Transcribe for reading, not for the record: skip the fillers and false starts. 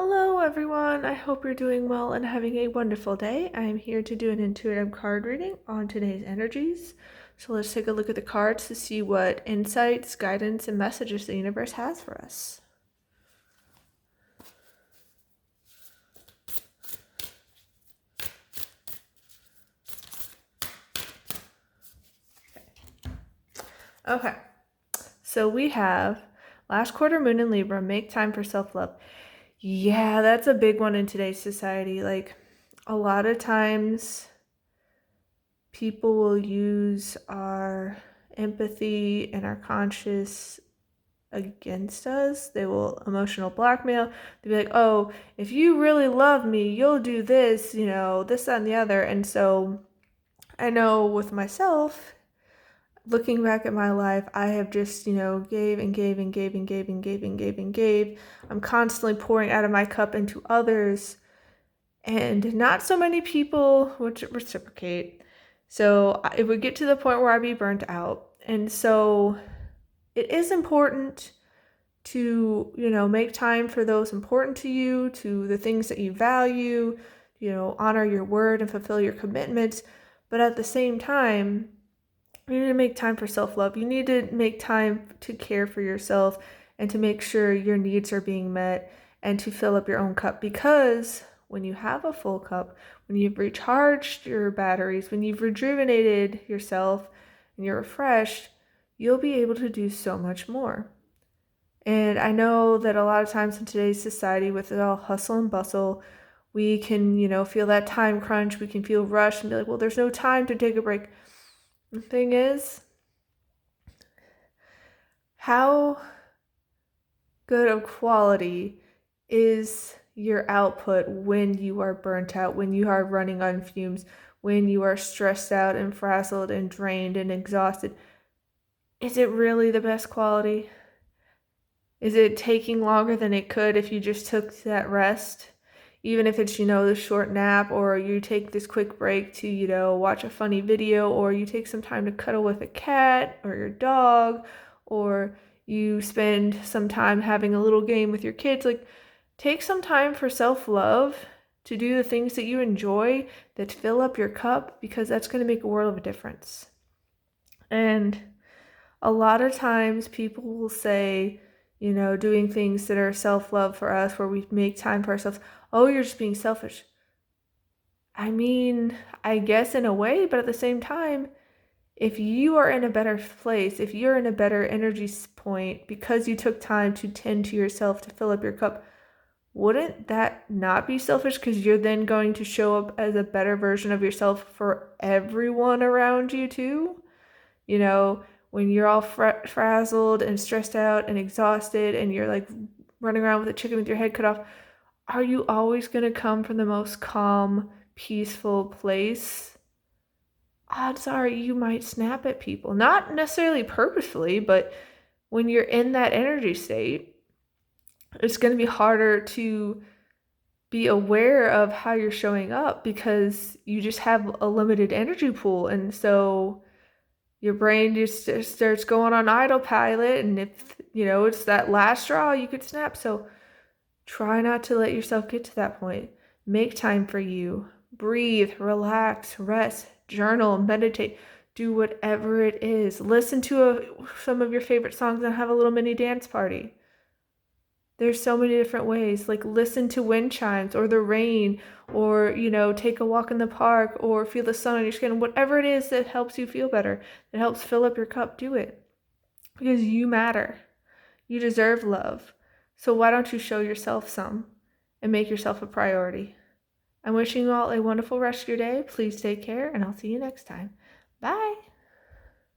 Hello, everyone. I hope you're doing well and having a wonderful day. I'm here to do an intuitive card reading on today's energies. So let's take a look at the cards to see what insights, guidance, and messages the universe has for us. Okay, so we have last quarter moon in Libra, make time for self-love. Yeah, that's a big one in today's society. Like, a lot of times people will use our empathy and our conscious against us. They will emotional blackmail. They'll be like, oh, if you really love me, you'll do this, this, that, and the other. And so I know with myself, looking back at my life, I have just, gave and gave and gave and gave and gave and gave and gave. I'm constantly pouring out of my cup into others. And not so many people would reciprocate. So it would get to the point where I'd be burnt out. And so it is important to, make time for those important to you, to the things that you value, honor your word and fulfill your commitments. But at the same time, you need to make time for self-love. You need to make time to care for yourself and to make sure your needs are being met and to fill up your own cup. Because when you have a full cup, when you've recharged your batteries, when you've rejuvenated yourself and you're refreshed, you'll be able to do so much more. And I know that a lot of times in today's society, with it all hustle and bustle, we can, feel that time crunch. We can feel rushed and be like, well, there's no time to take a break. The thing is, how good of quality is your output when you are burnt out, when you are running on fumes, when you are stressed out and frazzled and drained and exhausted? Is it really the best quality? Is it taking longer than it could if you just took that rest? Even if it's, the short nap, or you take this quick break to, watch a funny video, or you take some time to cuddle with a cat or your dog, or you spend some time having a little game with your kids. Like, take some time for self-love, to do the things that you enjoy, that fill up your cup, because that's going to make a world of a difference. And a lot of times people will say, doing things that are self-love for us, where we make time for ourselves, oh, you're just being selfish. I mean, I guess in a way, but at the same time, if you are in a better place, if you're in a better energy point because you took time to tend to yourself, to fill up your cup, wouldn't that not be selfish? Because you're then going to show up as a better version of yourself for everyone around you too. When you're all frazzled and stressed out and exhausted and you're like running around with a chicken with your head cut off, are you always going to come from the most calm, peaceful place? Odds are you might snap at people. Not necessarily purposefully, but when you're in that energy state, it's going to be harder to be aware of how you're showing up, because you just have a limited energy pool. And so your brain just starts going on autopilot, and if it's that last straw, you could snap. So try not to let yourself get to that point. Make time for you. Breathe, relax, rest, journal, meditate, do whatever it is. Listen to some of your favorite songs and have a little mini dance party. There's so many different ways. Like, listen to wind chimes or the rain, or, take a walk in the park, or feel the sun on your skin. Whatever it is that helps you feel better, that helps fill up your cup, do it. Because you matter. You deserve love. So why don't you show yourself some and make yourself a priority? I'm wishing you all a wonderful rest of your day. Please take care, and I'll see you next time. Bye.